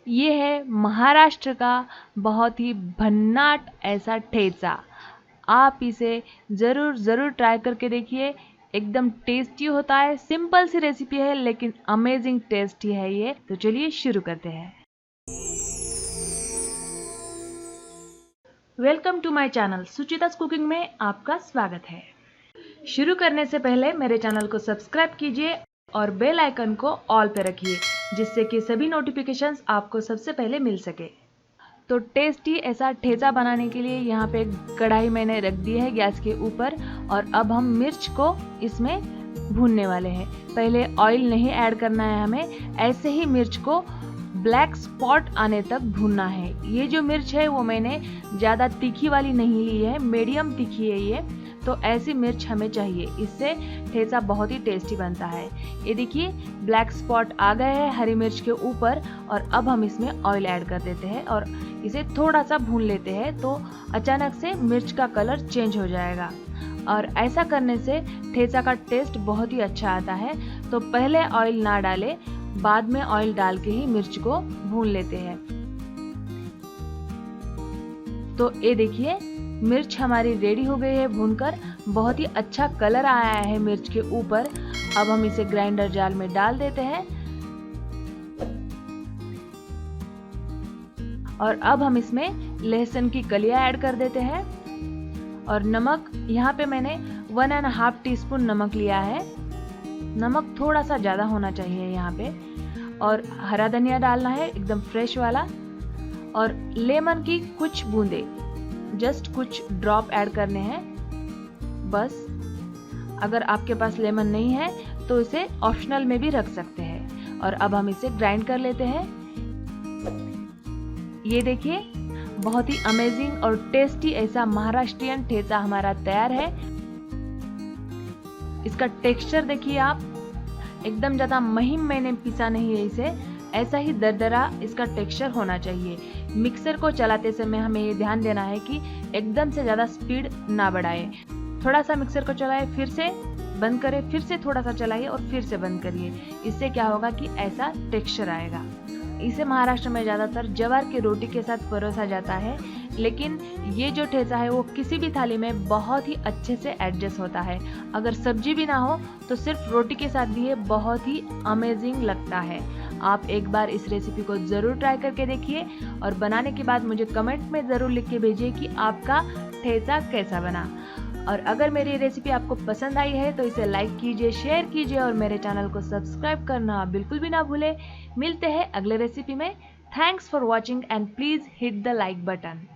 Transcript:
ये है महाराष्ट्र का बहुत ही भन्नाट ऐसा ठेचा। आप इसे ज़रूर ट्राई करके देखिए, एकदम टेस्टी होता है। सिंपल सी रेसिपी है लेकिन अमेजिंग टेस्टी है ये। तो चलिए शुरू करते हैं। Welcome to my channel Suchita's cooking में आपका स्वागत है। शुरू करने से पहले मेरे चैनल को सब्सक्राइब कीजिए और बेल आइकन को ऑल पे रखिए, जिससे कि सभी नोटिफिकेशंस आपको सबसे पहले मिल सके। तो टेस्टी ऐसा ठेचा बनाने के लिए यहाँ पे कढ़ाई मैंने रख दी है गैस के ऊपर, और अब हम मिर्च को इसमें भूनने वाले हैं। पहले ऑयल नहीं ऐड करना है हमें, ऐसे ही मिर्च को ब्लैक स्पॉट आने तक भूनना है। ये जो मिर्च है वो मैंने ज़्यादा तीखी वाली नहीं ली है, मीडियम तीखी है ये। तो ऐसी मिर्च हमें चाहिए, इससे ठेचा बहुत ही टेस्टी बनता है। ये देखिए ब्लैक स्पॉट आ गए हैं हरी मिर्च के ऊपर, और अब हम इसमें ऑयल ऐड कर देते हैं और इसे थोड़ा सा भून लेते हैं। तो अचानक से मिर्च का कलर चेंज हो जाएगा, और ऐसा करने से ठेचा का टेस्ट बहुत ही अच्छा आता है। तो पहले ऑयल ना डालें, बाद में ऑयल डाल के ही मिर्च को भून लेते हैं। तो ये देखिए मिर्च हमारी रेडी हो गई है भूनकर, बहुत ही अच्छा कलर आया है मिर्च के ऊपर। अब हम इसे ग्राइंडर जार में डाल देते हैं, और अब हम इसमें लहसुन की कलियां ऐड कर देते हैं। और नमक, यहाँ पे मैंने 1.5 टीस्पून नमक लिया है। नमक थोड़ा सा ज़्यादा होना चाहिए यहाँ पे। और हरा धनिया डालना है एकदम फ्रेश वाला, और लेमन की कुछ बूंदे, जस्ट कुछ ड्रॉप ऐड करने हैं बस। अगर आपके पास लेमन नहीं है तो इसे ऑप्शनल में भी रख सकते हैं। और अब हम इसे ग्राइंड कर लेते हैं। ये देखिए बहुत ही अमेजिंग और टेस्टी ऐसा महाराष्ट्रियन ठेचा हमारा तैयार है। इसका टेक्सचर देखिए आप, एकदम ज़्यादा महीन मैंने पिसा नहीं है इसे, ऐसा ही दरदरा इसका टेक्सचर होना चाहिए। मिक्सर को चलाते समय हमें ये ध्यान देना है कि एकदम से ज़्यादा स्पीड ना बढ़ाएं। थोड़ा सा मिक्सर को चलाएं, फिर से बंद करें, फिर से थोड़ा सा चलाइए और फिर से बंद करिए। इससे क्या होगा कि ऐसा टेक्सचर आएगा। इसे महाराष्ट्र में ज़्यादातर ज्वार की रोटी के साथ परोसा जाता है, लेकिन ये जो ठेचा है वो किसी भी थाली में बहुत ही अच्छे से एडजस्ट होता है। अगर सब्जी भी ना हो तो सिर्फ रोटी के साथ भी ये बहुत ही अमेजिंग लगता है। आप एक बार इस रेसिपी को ज़रूर ट्राई करके देखिए, और बनाने के बाद मुझे कमेंट में ज़रूर लिख के भेजिए कि आपका ठेचा कैसा बना। और अगर मेरी रेसिपी आपको पसंद आई है तो इसे लाइक कीजिए, शेयर कीजिए, और मेरे चैनल को सब्सक्राइब करना बिल्कुल भी ना भूलें। मिलते हैं अगले रेसिपी में। Thanks for watching and please hit the like button.